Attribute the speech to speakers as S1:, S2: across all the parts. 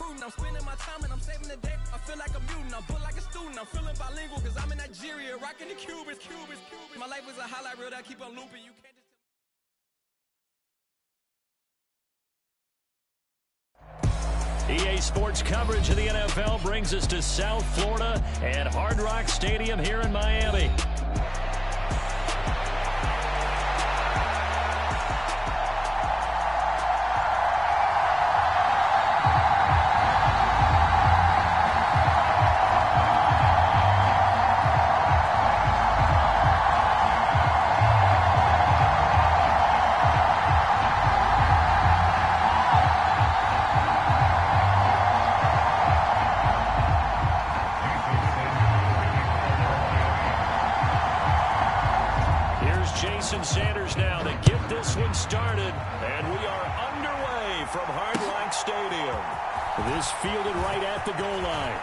S1: recruiting. I'm spending my time and I'm saving the day. I feel like a mutant. I'm built like a student. I'm feeling bilingual because I'm in Nigeria, rocking the Cubans. My life is a highlight reel that I keep on looping. You can't just...
S2: EA Sports coverage of the NFL brings us to South Florida and Hard Rock Stadium here in Miami. Sanders now to get this one started, and we are underway from Hard Rock Stadium. This fielded right at the goal line.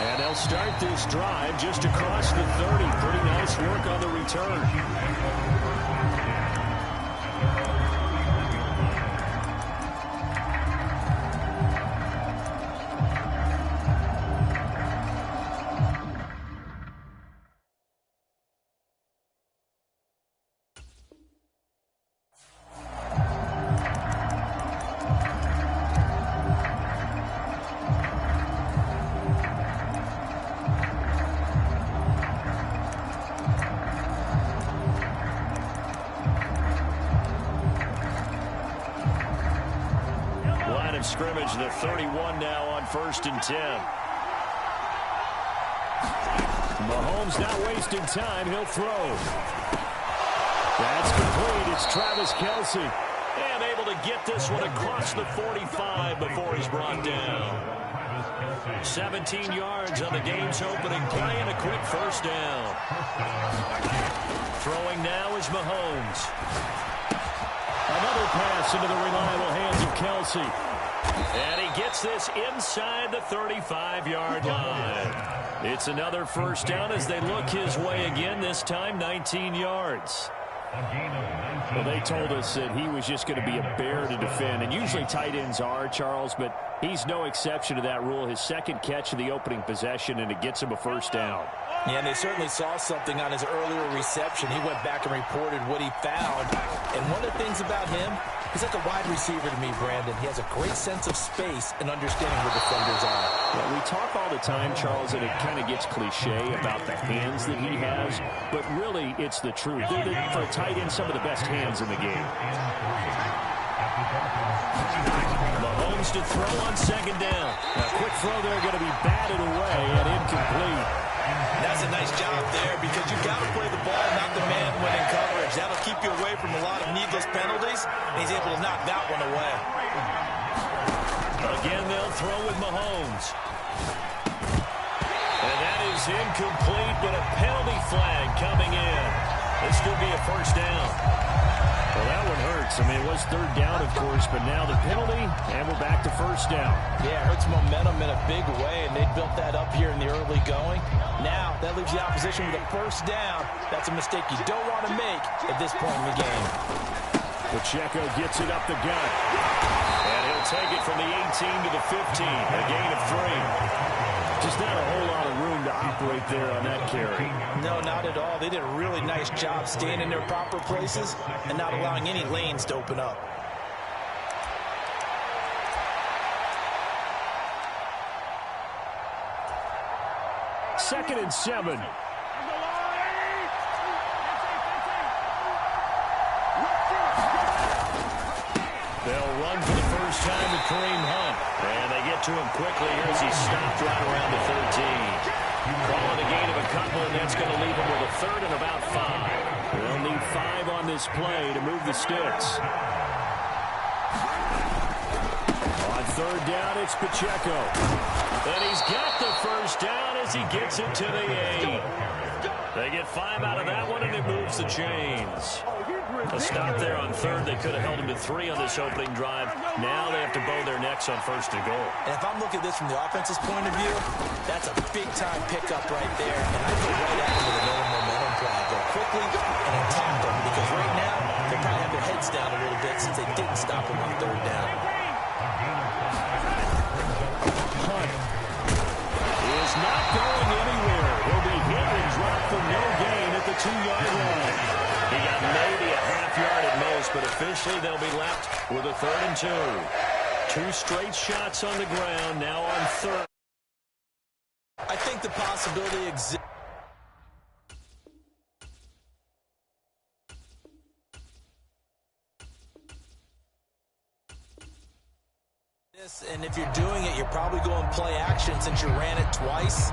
S2: And they'll start this drive just across the 30. Pretty nice work on the return. Scrimmage, the 31 now on 1st and 10. Mahomes not wasting time. He'll throw. That's complete. It's Travis Kelce. And able to get this one across the 45 before he's brought down. 17 yards on the game's opening play and a quick first down. Throwing now is Mahomes. Another pass into the reliable hands of Kelce. And he gets this inside the 35-yard line. It's another first down as they look his way again, this time 19 yards. Well, they told us that he was just going to be a bear to defend, and usually tight ends are, Charles, but he's no exception to that rule. His second catch of the opening possession, and it gets him a first down.
S3: Yeah, and they certainly saw something on his earlier reception. He went back and reported what he found. And one of the things about him, he's like a wide receiver to me, Brandon. He has a great sense of space and understanding where defenders are.
S2: Well, we talk all the time, Charles, and it kind of gets cliche about the hands that he has, but really it's the truth. They're, for a tight end, some of the best hands in the game. Mahomes to throw on second down. A quick throw there going to be batted away and incomplete.
S3: That's a nice job there because you've got to play the ball, not the man when in coverage. That'll keep you away from a lot of needless penalties, and he's able to knock that one away.
S2: Again, they'll throw with Mahomes. And that is incomplete, but a penalty flag coming in. This could be a first down. Well, that one hurts. I mean, it was third down, of course, but now the penalty, and we're back to first down.
S3: Yeah, it hurts momentum in a big way, and they built that up here in the early going. Now, that leaves the opposition with a first down. That's a mistake you don't want to make at this point in the game.
S2: Pacheco gets it up the gut. And he'll take it from the 18 to the 15, a gain of 3. Just not a whole lot of room to operate there on that carry.
S3: No, not at all. They did a really nice job staying in their proper places and not allowing any lanes to open up.
S2: Second and 7. They'll run for the first time with Kareem Hunt. And they get to him quickly here as he's stopped right around the 13. Calling a gain of a couple, and that's going to leave him with a third and about 5. They'll need 5 on this play to move the sticks. On third down, it's Pacheco. And he's got the first down as he gets it to the 8. They get 5 out of that one, and it moves the chains. A stop there on third. They could have held him to 3 on this opening drive. Now they have to bow their necks on first and goal.
S3: And if I'm looking at this from the offense's point of view, that's a big-time pickup right there. And I go right after the no momentum play. Go quickly and attack them because right now they probably have their heads down a little bit since they didn't stop him on third down.
S2: Conversely, they'll be left with a 3rd and 2. 2 straight shots on the ground, now on 3rd.
S3: I think the possibility exists. And if you're doing it, you're probably going play action since you ran it twice.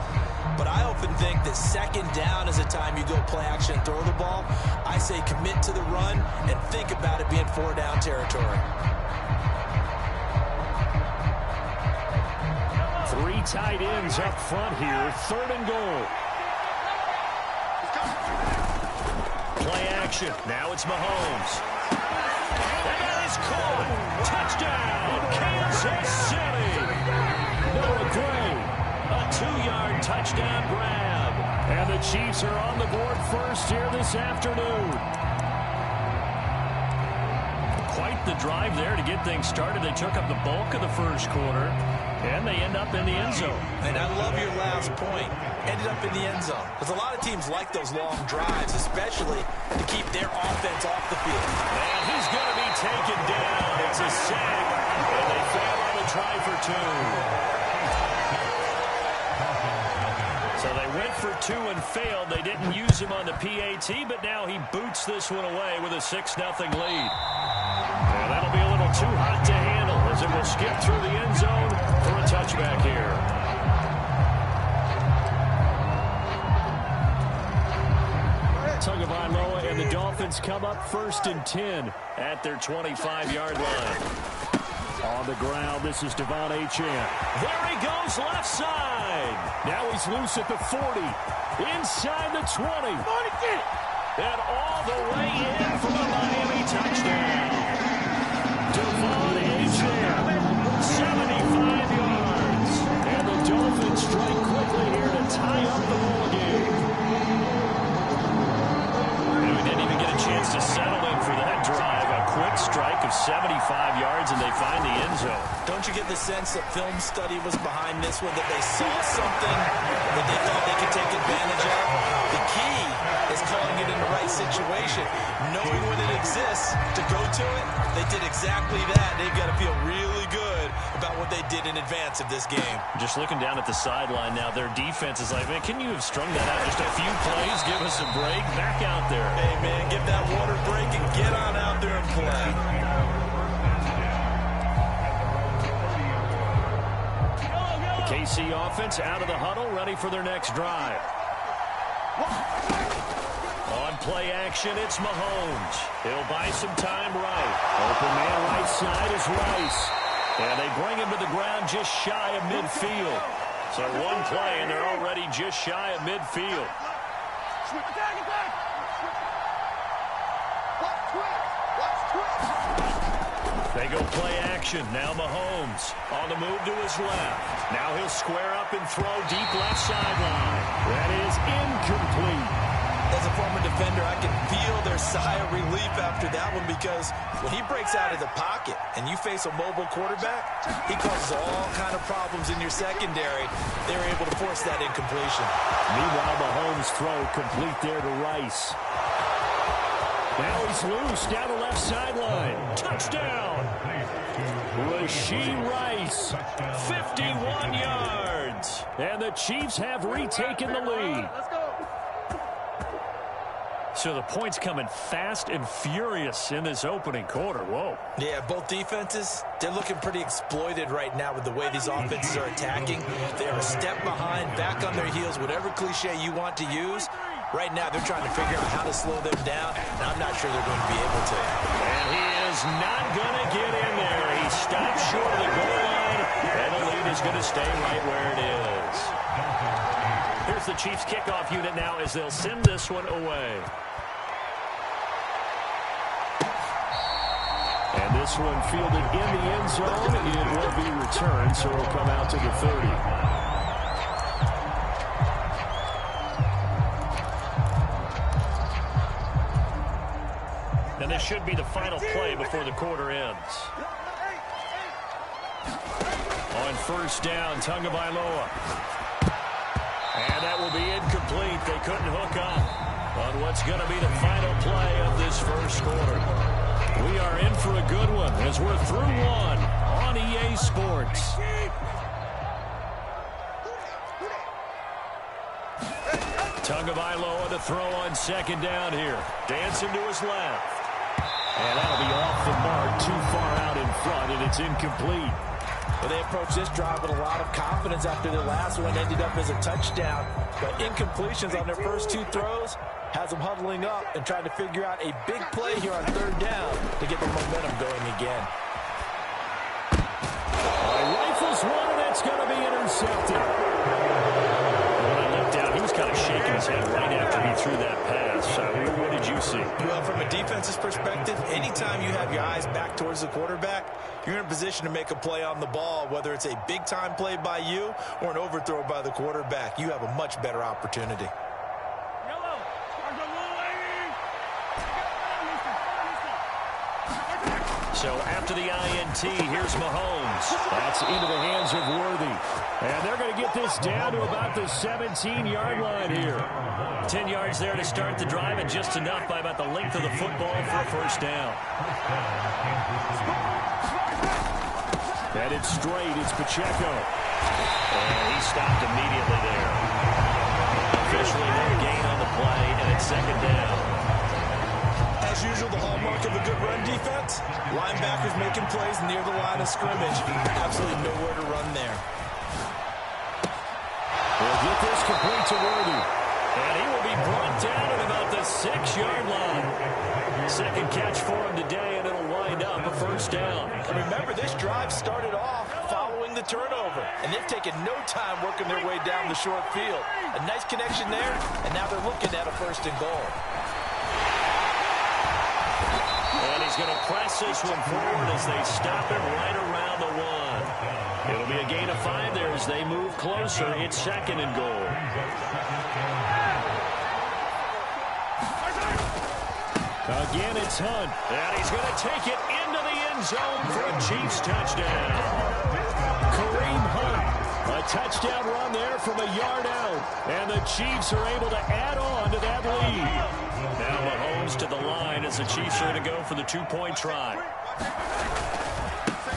S3: But I often think that 2nd down is a time you go play action and throw the ball. I say commit to the run and think about it being 4-down territory.
S2: 3 tight ends up front here. 3rd and goal. Play action. Now it's Mahomes. And that is caught. Touchdown, Kansas City. Noah Gray, a 2-yard touchdown grab. And the Chiefs are on the board first here this afternoon. Quite the drive there to get things started. They took up the bulk of the first quarter, and they end up in the end zone.
S3: And I love your last point. Ended up in the end zone. Because a lot of teams like those long drives, especially to keep their offense off the field.
S2: And he's going to be taken down. It's a sack, and they fail on the try for 2. So they went for 2 and failed. They didn't use him on the PAT, but now he boots this one away with a 6-0 lead. And that'll be a little too hot to handle as it will skip through the end zone for a touchback here. Tagovailoa and the Dolphins come up 1st and 10 at their 25-yard line. On the ground, this is Devon Achane. There he goes, left side. Now he's loose at the 40. Inside the 20. And all the way in for the Miami touchdown. Devon Achane, 75 yards. And the Dolphins strike quickly here to tie up the ball game. And we didn't even get a chance to settle in for that drive. A quick strike of 75 yards, and they find the end zone.
S3: Don't you get the sense that film study was behind this one, that they saw something that they thought they could take advantage of? The key is calling it in the right situation, knowing when it exists to go to it. They did exactly that. They've got to feel really good about what they did in advance of this game.
S2: Just looking down at the sideline now, their defense is like, man, can you have strung that out just a few plays? Give us a break. Back out there.
S3: Hey, man, give that water break and get on out there and play.
S2: The KC offense out of the huddle, ready for their next drive. On play action, it's Mahomes. He'll buy some time right. Open man right side is Rice. And they bring him to the ground just shy of midfield. So one play, and they're already just shy of midfield. They go play action. Now Mahomes on the move to his left. Now he'll square up and throw deep left sideline. That is incomplete.
S3: As a former defender, I can feel their sigh of relief after that one, because when he breaks out of the pocket and you face a mobile quarterback, he causes all kind of problems in your secondary. They were able to force that incompletion.
S2: Meanwhile, Mahomes' throw complete there to Rice. Now he's loose down the left sideline. Touchdown! Rashee Rice, 51 yards. And the Chiefs have retaken the lead. So the points coming fast and furious in this opening quarter. Whoa.
S3: Yeah, both defenses, they're looking pretty exploited right now with the way these offenses are attacking. They are a step behind, back on their heels, whatever cliche you want to use. Right now, they're trying to figure out how to slow them down, and I'm not sure they're going to be able to.
S2: And he is not going to get in there. He stopped short of the goal line, and the lead is going to stay right where it is. Here's the Chiefs kickoff unit now as they'll send this one away. And this one fielded in the end zone. It will be returned, so it'll come out to the 30. And this should be the final play before the quarter ends. On first down, Tagovailoa. And that will be incomplete. They couldn't hook up on what's going to be the final play of this first quarter. We are in for a good one as we're through one on EA Sports. Tagovailoa to throw on second down here. Dancing to his left. And that'll be off the mark, too far out in front, and it's incomplete.
S3: Well, they approached this drive with a lot of confidence after their last one ended up as a touchdown. But incompletions on their first two throws has them huddling up and trying to figure out a big play here on third down to get the momentum going again.
S2: Rifles one, and it's going to be intercepted. When I looked out, he was kind of shaking his head right after he threw that pass. What did you see?
S4: Well, from a defense's perspective, anytime you have your eyes back towards the quarterback, you're in a position to make a play on the ball, whether it's a big-time play by you or an overthrow by the quarterback. You have a much better opportunity.
S2: So after the INT, here's Mahomes. That's into the hands of Worthy. And they're going to get this down to about the 17-yard line here. 10 yards there to start the drive, and just enough by about the length of the football for a first down. Headed straight, it's Pacheco. And he stopped immediately there. Officially no gain on the play, and it's second down.
S4: As usual, the hallmark of a good run defense, linebackers making plays near the line of scrimmage. Absolutely nowhere to run there.
S2: They'll get this complete to Worthy. And he will be brought down at about the 6-yard line. Second catch for him today, and it'll wind up a first down.
S3: And remember, this drive started off following the turnover, and they've taken no time working their way down the short field. A nice connection there, and now they're looking at a first and goal.
S2: And he's going to press this one forward as they stop him right around the 1. It'll be a gain of 5 there as they move closer. It's second and goal. Again, it's Hunt. And he's going to take it into the end zone for a Chiefs touchdown. Kareem Hunt. A touchdown run there from a yard out. And the Chiefs are able to add on to that lead. Now Mahomes to the line as the Chiefs are going to go for the 2-point try.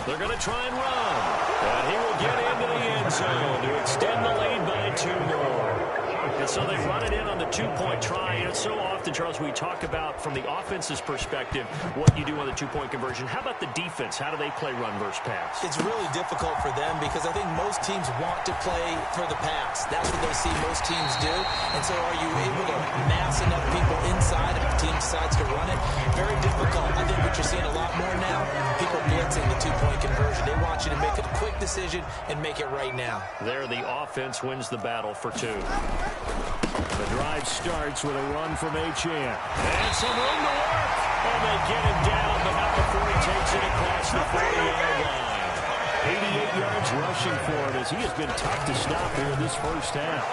S2: They're going to try and run. And he will get into the end zone to extend the lead by 2 more. And so they run it in on the 2-point try. And so often, Charles, we talk about from the offense's perspective what you do on the 2-point conversion. How about the defense? How do they play run versus pass?
S4: It's really difficult for them because I think most teams want to play for the pass. That's what they see most teams do. And so are you able to mass enough people inside if the team decides to run it? Very difficult. I think what you're seeing a lot more now, people blitzing the 2-point conversion. They want you to make a quick decision and make it right now.
S2: There, the offense wins the battle for 2. The drive starts with a run from Achane. And some room to work. And they get him down, but not before he takes it across the 40-yard line. 88 yards rushing for him as he has been tough to stop here this first half.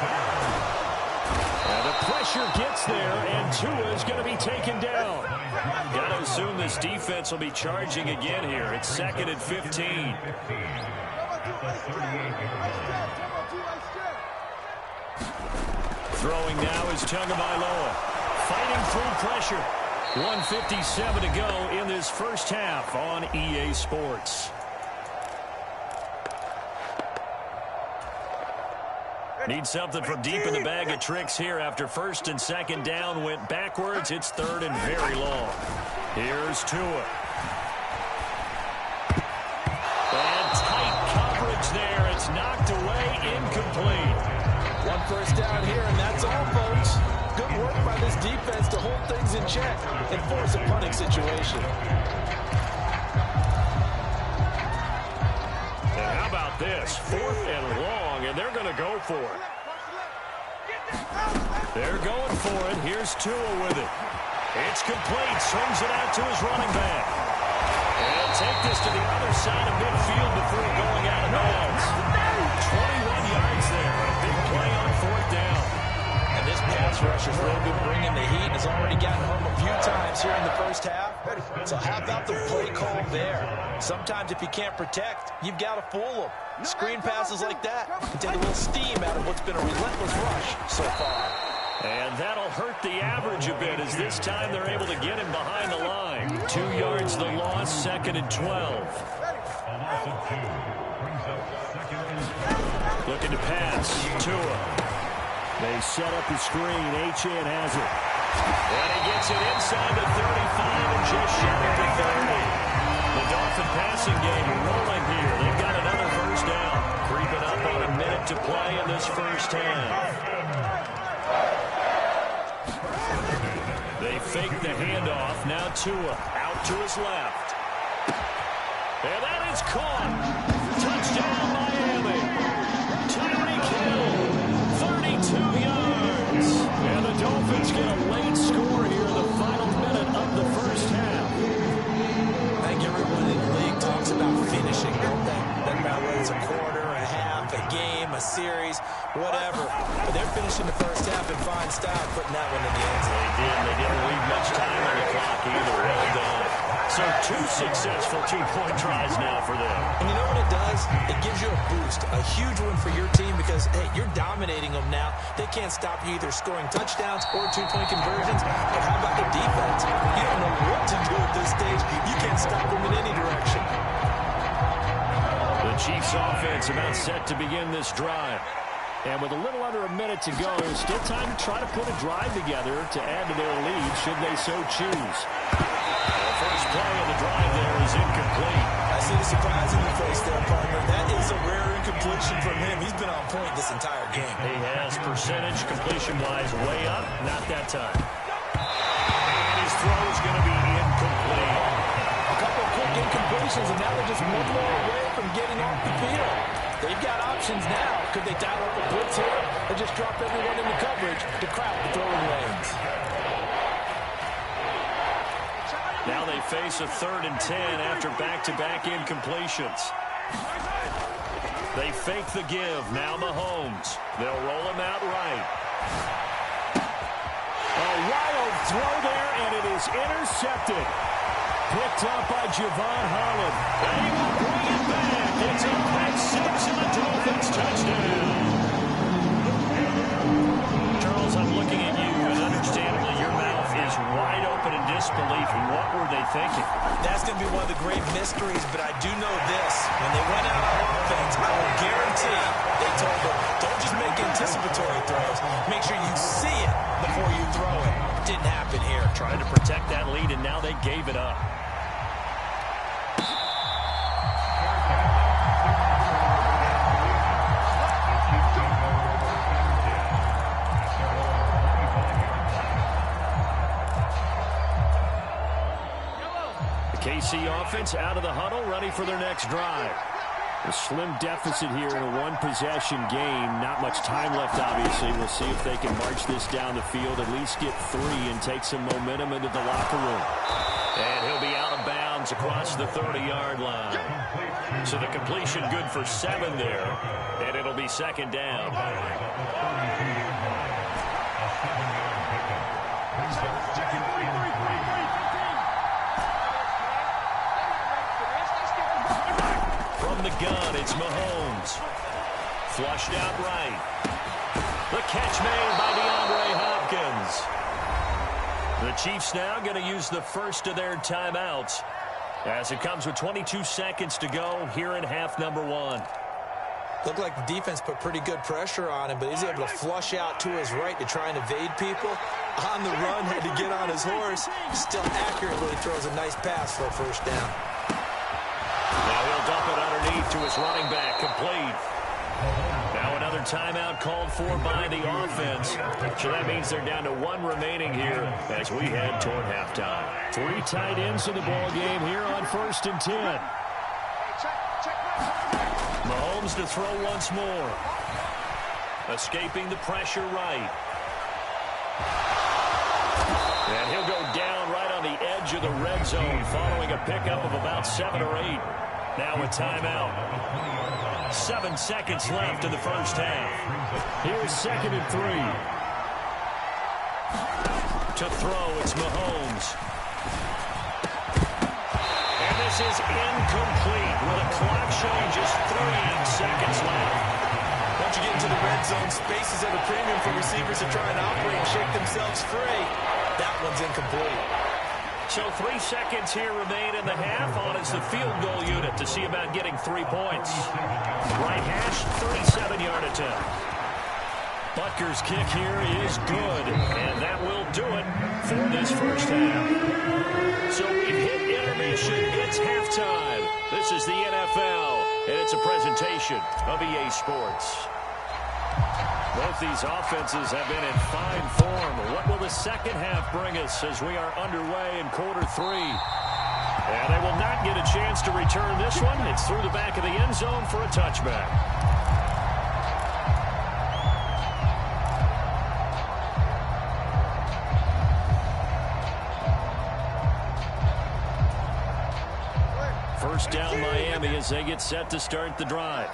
S2: And the pressure gets there, and Tua is going to be taken down. Got to assume this defense will be charging again here. It's second and 15. Throwing now is Tagovailoa. Fighting through pressure. 1:57 to go in this first half on EA Sports. Need something from deep in the bag of tricks here after first and second down went backwards. It's third and very long. Here's Tua. And tight coverage there. It's knocked away, incomplete.
S3: One first down here, and that's all, folks. Good work by this defense to hold things in check and force a punting situation.
S2: And how about this? 4th and long, and they're going to go for it. They're going for it. Here's Tua with it. It's complete. Swings it out to his running back. And he'll take this to the other side of midfield before going out of bounds. 21 yards there. A big play on 4th down.
S3: And this pass rush has really been bringing the heat. Has already gotten home a few times here in the first half. So how about the play call there? Sometimes if you can't protect, you've got to fool them. Screen passes like that can take a little steam out of what's been a relentless rush so far.
S2: And that'll hurt the average a bit as this time they're able to get him behind the line. 2 yards the loss, 2nd and 12. Looking to pass. Tua. They set up the screen. Achane has it. And he gets it inside the 35 and just shy of the 30. The Dolphin passing game rolling here. They've got another first down. Creeping up on a minute to play in this first half. They fake the handoff. Now Tua out to his left. And that is caught. Touchdown, Miami. Tyreek Hill, 32 yards. And the Dolphins get a late score here in the final minute of the first half.
S4: I think everyone in the league talks about finishing, don't they? Doesn't matter whether it's a quarter, a half, a game, a series, whatever. But they're finishing the first half in fine style, putting that one in the end zone.
S2: They didn't leave much time on the clock either. Well done. So 2 successful 2-point tries now for them.
S4: And you know what it does? It gives you a boost, a huge one for your team because, hey, you're dominating them now. They can't stop you either scoring touchdowns or 2-point conversions. But how about the defense? You don't know what to do at this stage. You can't stop them in any direction.
S2: The Chiefs offense about set to begin this drive. And with a little under a minute to go, there's still time to try to put a drive together to add to their lead should they so choose. The first play of the drive there is incomplete.
S4: I see the surprise in your face there, partner. That is a rare incompletion from him. He's been on point this entire game.
S2: He has percentage completion-wise way up. Not that time. And his throw is going to be incomplete.
S4: A couple of quick incompletions, and now they're just one more away from getting off the field. They've got options now. Could they dial up a blitz here or just drop everyone into coverage to crowd the throwing lanes?
S2: Now they face a 3rd and 10 after back-to-back incompletions. They fake the give. Now Mahomes. They'll roll him out right. A wild throw there, and it is intercepted. Picked up by Javon Holland. And he will bring it back. It's a pick 6 and the Dolphins touchdown. Charles, I'm looking at you, and understandably your mouth is wide open in disbelief. What were they thinking?
S4: That's going to be one of the great mysteries, but I do know this. When they went out on offense, I will guarantee they told them, don't just make anticipatory throws. Make sure you see it before you throw it. Didn't happen here.
S2: Trying to protect that lead, and now they gave it up. KC offense out of the huddle, ready for their next drive. A slim deficit here in a one-possession game. Not much time left, obviously. We'll see if they can march this down the field, at least get 3 and take some momentum into the locker room. And he'll be out of bounds across the 30-yard line. So the completion good for 7 there, and it'll be 2nd down. From the gun, it's Mahomes. Flushed out right. The catch made by DeAndre Hopkins. The Chiefs now going to use the first of their timeouts as it comes with 22 seconds to go here in half number 1.
S4: Looked like the defense put pretty good pressure on him, but he's able to flush out to his right to try and evade people. On the run, had to get on his horse. Still accurately throws a nice pass for a first down.
S2: Now he'll dump it underneath to his running back, complete. Now another timeout called for by the offense. So that means they're down to 1 remaining here as we head toward halftime. 3 tight ends in the ball game here on 1st and 10. Mahomes to throw once more. Escaping the pressure right. And he'll go down right on the edge of the red zone following a pickup of about 7 or 8. Now a timeout. 7 seconds left in the first half. Here's 2nd and 3. To throw, it's Mahomes. And this is incomplete with a clock showing just 3 seconds left. The
S4: Once you get into the red zone, space is at a premium for receivers to try and operate and shake themselves free. That one's incomplete.
S2: So 3 seconds here remain in the half. On is the field goal unit to see about getting 3 points. Right hash, 37-yard attempt. Butker's kick here is good, and that will do it for this first half. So we've hit intermission. It's halftime. This is the NFL, and it's a presentation of EA Sports. Both these offenses have been in fine form. What will the second half bring us as we are underway in quarter 3? And they will not get a chance to return this one. It's through the back of the end zone for a touchback. First down Miami as they get set to start the drive.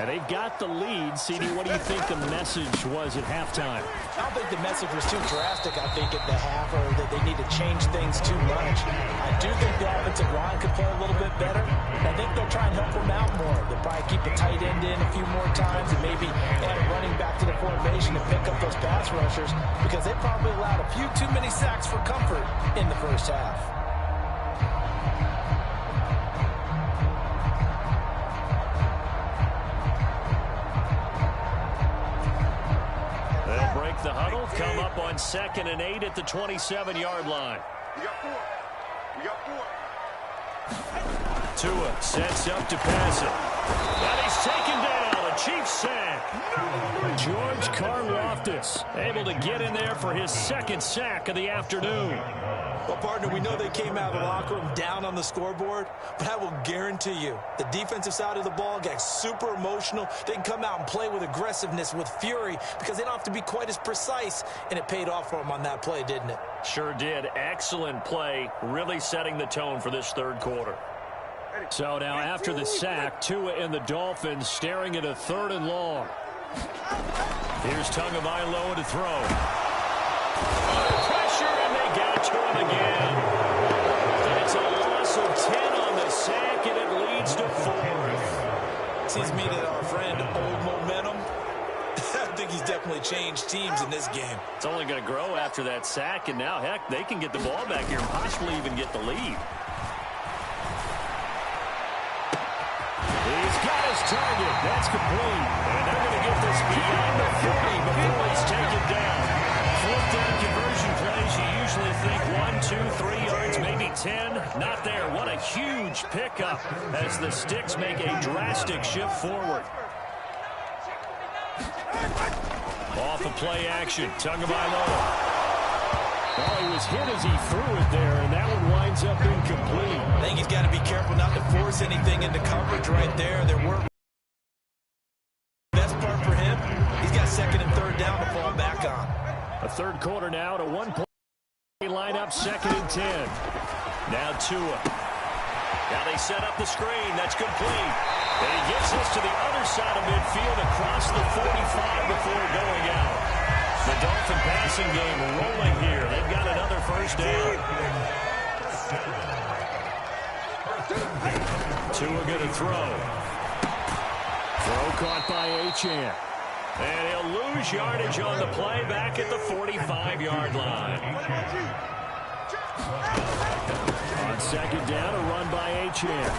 S2: And they've got the lead. CD, what do you think the message was at halftime?
S4: I don't think the message was too drastic, I think, at the half, or that they need to change things too much. I do think the offensive line could play a little bit better. And I think they'll try and help them out more. They'll probably keep the tight end in a few more times and maybe add a running back to the formation and pick up those pass rushers, because they probably allowed a few too many sacks for comfort in the first half.
S2: The huddle come up on 2nd and 8 at the 27-yard line.
S5: You got four.
S2: Tua sets up to pass it. And he's taken down. A Chiefs sack. George Karlaftis able to get in there for his 2nd sack of the afternoon.
S4: Well, partner, we know they came out of the locker room down on the scoreboard, but I will guarantee you the defensive side of the ball got super emotional. They can come out and play with aggressiveness, with fury, because they don't have to be quite as precise, and it paid off for them on that play, didn't it?
S2: Sure did. Excellent play, really setting the tone for this third quarter. So now after the sack, Tua and the Dolphins staring at a 3rd and long. Here's Tagovailoa to throw. Under pressure, and they get it to him again. It's a loss of 10 on the sack, and it leads to 4th.
S4: Seems to me that our friend, old momentum, I think he's definitely changed teams in this game.
S2: It's only going to grow after that sack, and now, heck, they can get the ball back here and possibly even get the lead. He's got his target. That's complete. And they're going to get this beyond the 40 before he's taken down. 4th down conversion plays, you usually think 1, 2, 3 yards, maybe 10. Not there. What a huge pickup as the Sticks make a drastic shift forward. Off of play action, Tagovailoa. Well, he was hit as he threw it there, and that one winds up incomplete.
S4: I think he's got to be careful not to force anything into coverage right there. There weren't. Best part for him, he's got 2nd and 3rd down to fall back on.
S2: A third quarter now to 1 point. Line up 2nd and 10. Now Tua. Now they set up the screen. That's complete. And he gets this to the other side of midfield across the 45 before going out. The Dolphin passing game rolling here. They've got another first down. Tua going to throw. Throw caught by Achane. And he'll lose yardage on the play back at the 45-yard line. On 2nd down, a run by Achane.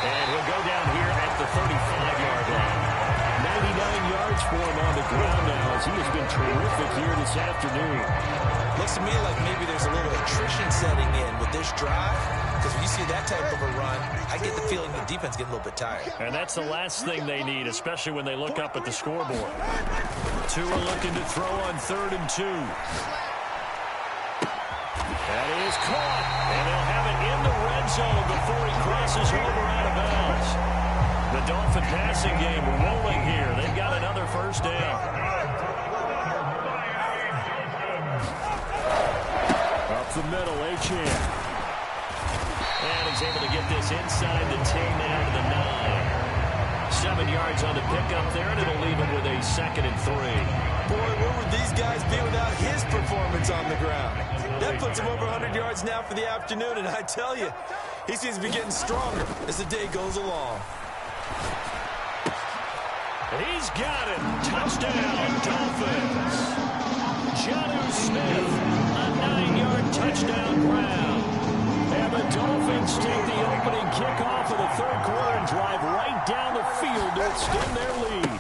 S2: And he'll go down here at the 35-yard line. 99 yards for him on the ground now as he has been terrific here this afternoon.
S4: Looks to me like maybe there's a little attrition setting in with this drive, because when you see that type of a run, I get the feeling the defense getting a little bit tired.
S2: And that's the last thing they need, especially when they look up at the scoreboard. Tua looking to throw on 3rd and 2. That is caught, and they'll have it in the red zone before he crosses over out of bounds. The Dolphin passing game rolling here. They've got another first down. Up the middle, Achane. And he's able to get this inside the 10 down to the 9. 7 yards on the pickup there, and it'll leave him with a 2nd and 3.
S4: Boy, where would these guys be without his performance on the ground? That puts him over 100 yards now for the afternoon, and I tell you, he seems to be getting stronger as the day goes along.
S2: He's got it. Touchdown, Dolphins. Jonnu Smith, a 9-yard touchdown grab. And the Dolphins take the opening kickoff of the third quarter and drive right down the field to extend their lead.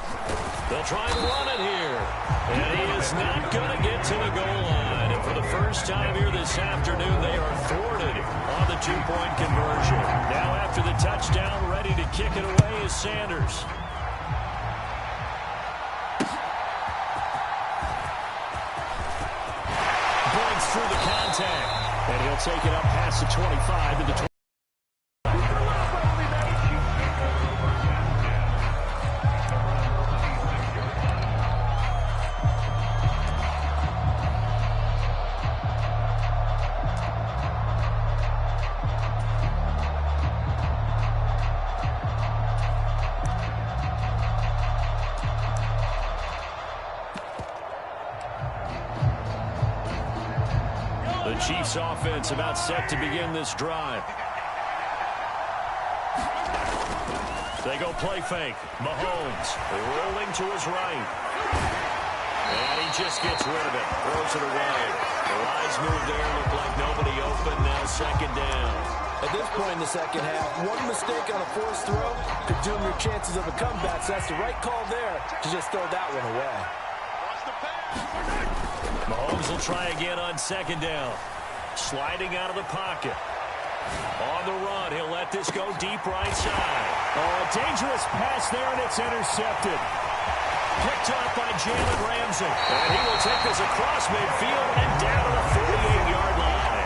S2: They'll try and run it here. And he is not going to get to the goal line. And for the first time here this afternoon, they are thwarted on the two-point conversion. Now after the touchdown, ready to kick it away is Sanders. Breaks through the contact. And he'll take it up past the 25 into 20. The Chiefs offense about set to begin this drive. They go play fake. Mahomes rolling to his right. And he just gets rid of it. Throws it away. The eyes move there. Look like nobody open. Now second down.
S3: At this point in the second half, one mistake on a forced throw could doom your chances of a comeback. So that's the right call there to just throw that one away.
S2: Mahomes will try again on second down. Sliding out of the pocket. On the run, he'll let this go deep right side. Oh, a dangerous pass there, and it's intercepted. Picked off by Jalen Ramsey. And he will take this across midfield and down to the 48-yard line.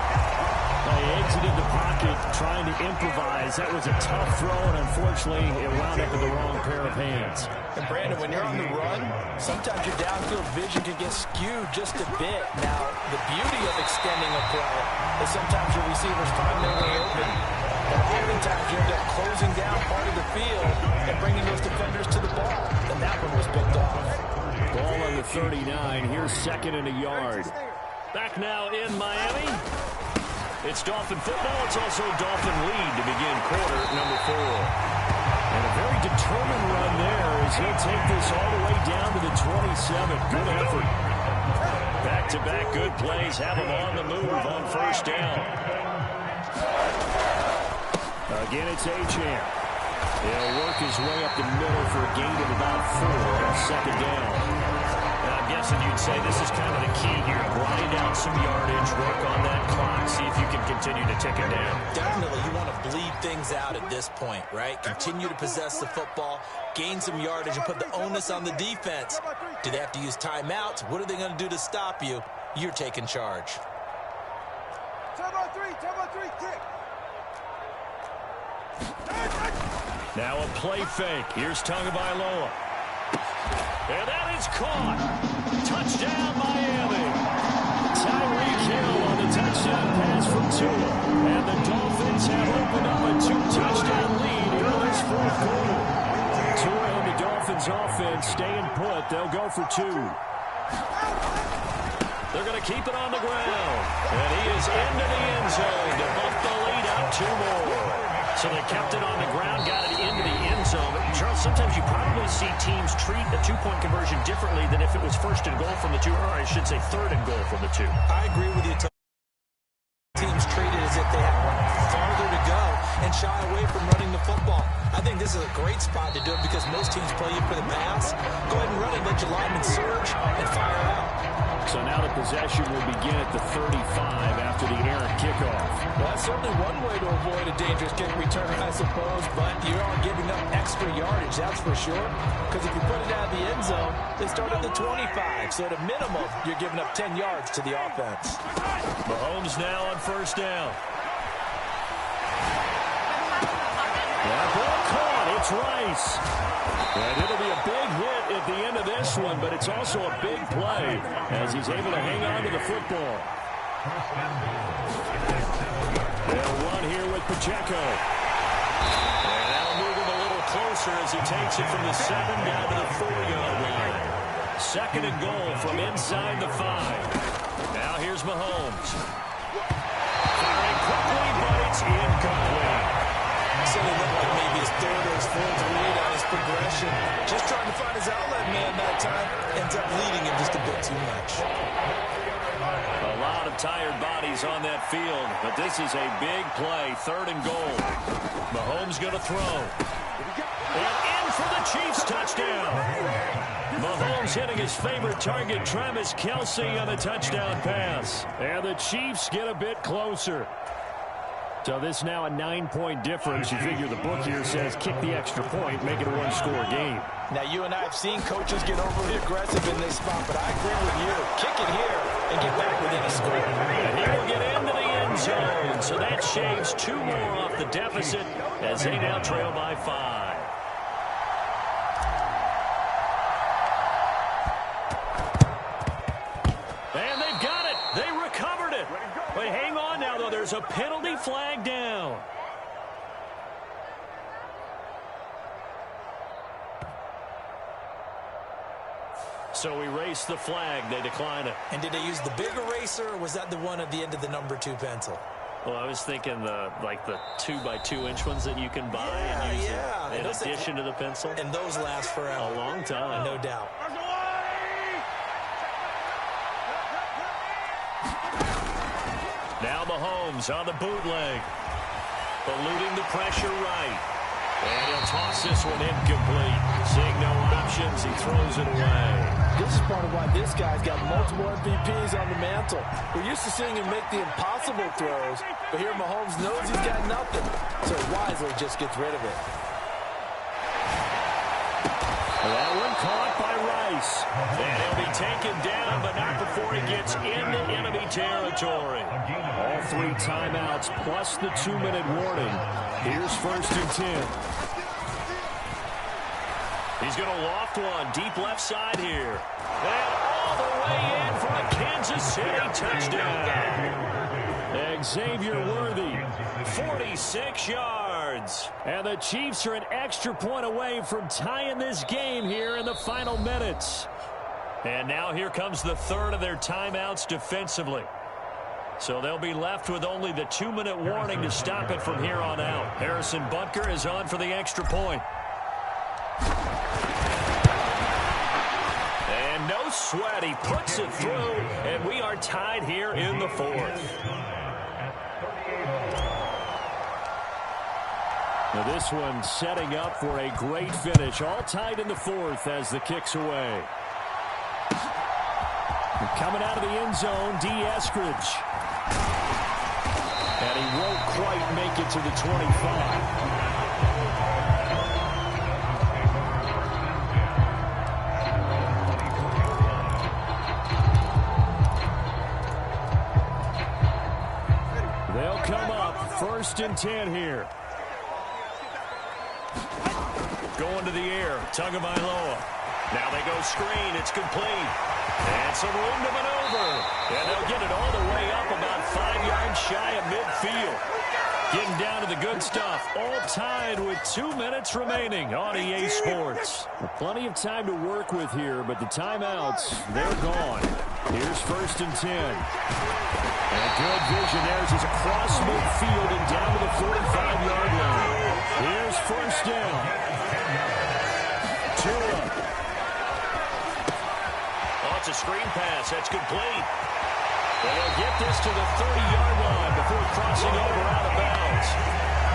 S2: They exited the pocket trying to improvise. That was a tough throw, and unfortunately, it wound up with the wrong pair of hands.
S3: And Brandon, when you're on the run, sometimes your downfield vision can get skewed just a bit. Now, the beauty of extending a play is sometimes your receivers find their way open. But oftentimes you end up closing down part of the field and bringing those defenders to the ball. And that one was picked off.
S2: Ball on the 39. Here's second and a yard. Back now in Miami. It's Dolphin football. It's also Dolphin lead to begin quarter number 4. And a very determined run there as he'll take this all the way down to the 27. Good effort. Back-to-back good plays have him on the move on first down. Again, it's Achane. He'll work his way up the middle for a gain of about 4 on second down. I'm guessing you'd say this is kind of the key here. Grind out some yardage, work on that clock, see if you can continue to tick it down.
S4: Definitely, you want to bleed things out at this point, right? Continue to possess the football, gain some yardage, and put the onus on the defense. Do they have to use timeouts? What are they going to do to stop you? You're taking charge.
S5: Turbo 3, kick.
S2: Now a play fake. Here's Tagovailoa. And that is caught. Touchdown, Miami. Tyreek Hill on the touchdown pass from Tua. And the Dolphins have opened up a 2-touchdown lead in this fourth quarter. Tua and the Dolphins offense staying put. They'll go for 2. They're going to keep it on the ground. And he is into the end zone to bump the lead out 2 more. So they kept it on the ground, got it into the end zone. Charles, sometimes you probably see teams treat a 2-point conversion differently than if it was first and goal from the 2, or I should say third and goal from the 2.
S4: I agree with you. Teams treat it as if they have farther to go and shy away from running the football. I think this is a great spot to do it because most teams play you for the pass. Go ahead and run it, let your linemen surge, and fire out.
S2: So now the possession will begin at the 35 after the errant kickoff.
S3: Well, that's certainly one way to avoid a dangerous kick return, I suppose, but you are giving up extra yardage, that's for sure. Because if you put it out of the end zone, they start at the 25. So at a minimum, you're giving up 10 yards to the offense.
S2: Mahomes now on first down. That ball caught. It's Rice. And it'll be a big hit at the end of this one, but it's also a big play as he's able to hang on to the football. They'll run here with Pacheco. And that'll move him a little closer as he takes it from the 7 down to the 4-yard line. Second and goal from inside the 5. Now here's Mahomes. Firing quickly, but it's incomplete.
S4: So it looked like maybe his third or his fourth read on his progression. Just trying to find his outlet man that time. Ends up leading him just a bit too much.
S2: A lot of tired bodies on that field, but this is a big play. 3rd and goal. Mahomes going to throw. And in for the Chiefs touchdown. Mahomes hitting his favorite target, Travis Kelce, on the touchdown pass. And the Chiefs get a bit closer. So this now a 9-point difference. You figure the book here says kick the extra point, make it a 1-score game.
S4: Now, you and I have seen coaches get overly aggressive in this spot, but I agree with you. Kick it here and get back within a score.
S2: And he will get into the end zone. So that shaves 2 more off the deficit as they now trail by 5. And they've got it. They recovered it. But hang on now, though. There's a penalty flag down. So erase the flag. They decline it.
S4: And did they use the big eraser, or was that the one at the end of the number 2 pencil?
S2: Well, I was thinking the 2x2-inch ones that you can buy and use in addition to the pencil.
S4: And those last forever.
S2: A long time.
S4: No doubt.
S2: Now Mahomes on the bootleg. Eluding the pressure right. And he'll toss this one incomplete. Seeing no options, he throws it away.
S3: This is part of why this guy's got multiple MVPs on the mantle. We're used to seeing him make the impossible throws, but here Mahomes knows he's got nothing, so wisely just gets rid of it.
S2: That one caught by Rice. And he'll be taken down, but not before he gets into enemy territory. All 3 timeouts plus the 2-minute warning. Here's 1st and 10. He's going to loft one deep left side here. And all the way in for a Kansas City touchdown. Xavier Worthy, 46 yards. And the Chiefs are an extra point away from tying this game here in the final minutes. And now here comes the 3rd of their timeouts defensively. So they'll be left with only the 2-minute warning to stop it from here on out. Harrison Butker is on for the extra point. And no sweat. He puts it through, and we are tied here in the 4th. Now this one setting up for a great finish. All tied in the 4th as the kick's away. And coming out of the end zone, D. Eskridge. And he won't quite make it to the 25. They'll come up 1st and 10 here. Going to the air, Tagovailoa. Now they go screen, it's complete. And some room to maneuver. And they'll get it all the way up about 5 yards shy of midfield. Getting down to the good stuff. All tied with 2 minutes remaining on EA Sports. Plenty of time to work with here, but the timeouts, they're gone. Here's 1st and 10. And good vision. There's his across midfield and down to the 45-yard line. Here's 1st down. Tua. Oh, it's a screen pass. That's complete. And they'll get this to the 30-yard line before crossing over out of bounds.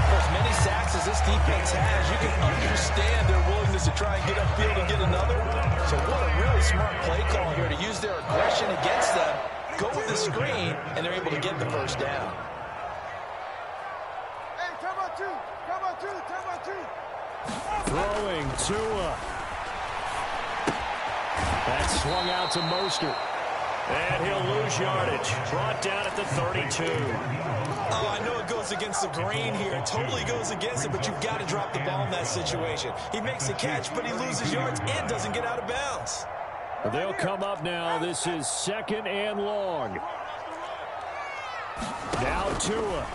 S4: For as many sacks as this defense has, you can understand their willingness to try and get upfield and get another. So what a really smart play call here to use their aggression against them, go with the screen, and they're able to get the 1st down.
S5: Hey, time out 2. Time out 2. Time out 2.
S2: Throwing Tua. That's swung out to Mostert. And he'll lose yardage. Brought down at the 32.
S4: Oh, I know it goes against the grain here. It totally goes against it, but you've got to drop the ball in that situation. He makes the catch, but he loses yards and doesn't get out of bounds.
S2: They'll come up now. This is 2nd and long. Now Tua.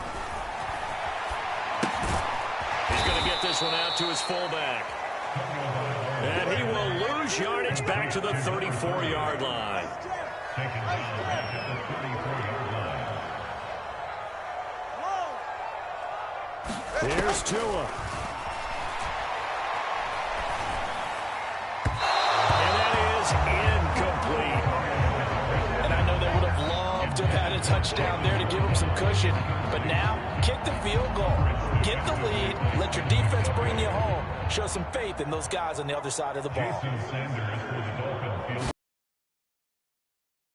S2: He's going to get this one out to his fullback. And he will lose yardage back to the 34-yard line. Here's Tua.
S3: a touchdown there to give him some cushion. But now, kick the field goal. Get the lead. Let your defense bring you home. Show some faith in those guys on the other side of the ball.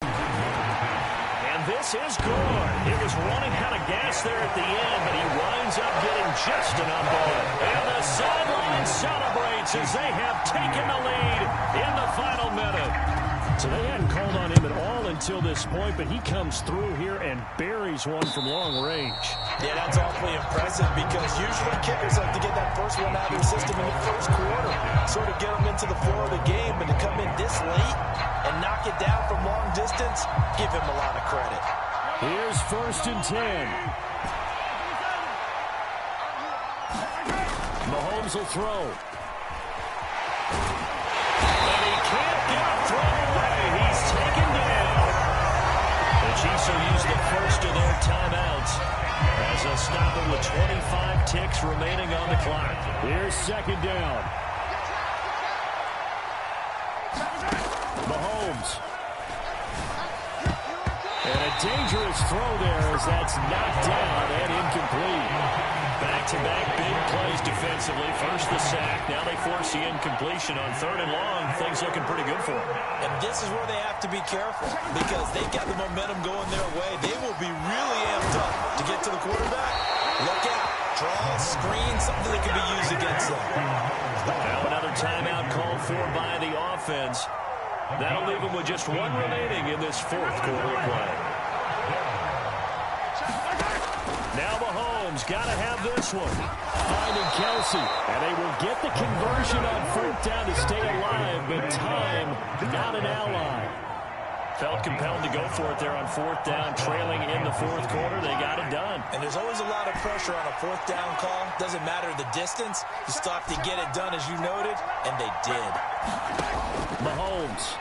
S2: And this is good. It was running out of gas there at the end, but he winds up getting just enough ball. And the sideline celebrates as they have taken the lead in the final minute. So they hadn't called on him at all until this point, but he comes through here and buries one from long range.
S3: Yeah, that's awfully impressive because usually kickers like to get that first one out of their system in the first quarter, sort of get them into the flow of the game, but to come in this late and knock it down from long distance, give him a lot of credit.
S2: Here's 1st and 10. Mahomes will throw. And he can't get a throw away. He's taken down. The Chiefs will use the first of their timeouts as they'll stop it with 25 ticks remaining on the clock. Here's 2nd down. Mahomes. And a dangerous throw there as that's knocked down and incomplete. Back-to-back big plays defensively. First the sack. Now they force the incompletion on 3rd and long. Things looking pretty good for them.
S4: And this is where they have to be careful because they've got the momentum going their way. They will be really amped up to get to the quarterback. Look out. Draw, screen, something that can be used against them.
S2: Now another timeout called for by the offense. That'll leave them with just one remaining in this 4th quarter of play. Now Mahomes got to have this one. Finding Kelsey, and they will get the conversion on 4th down to stay alive, but time not an ally. Felt compelled to go for it there on 4th down, trailing in the 4th quarter. They got it done.
S4: And there's always a lot of pressure on a 4th down call. Doesn't matter the distance. You stop to get it done, as you noted, and they did.
S2: Mahomes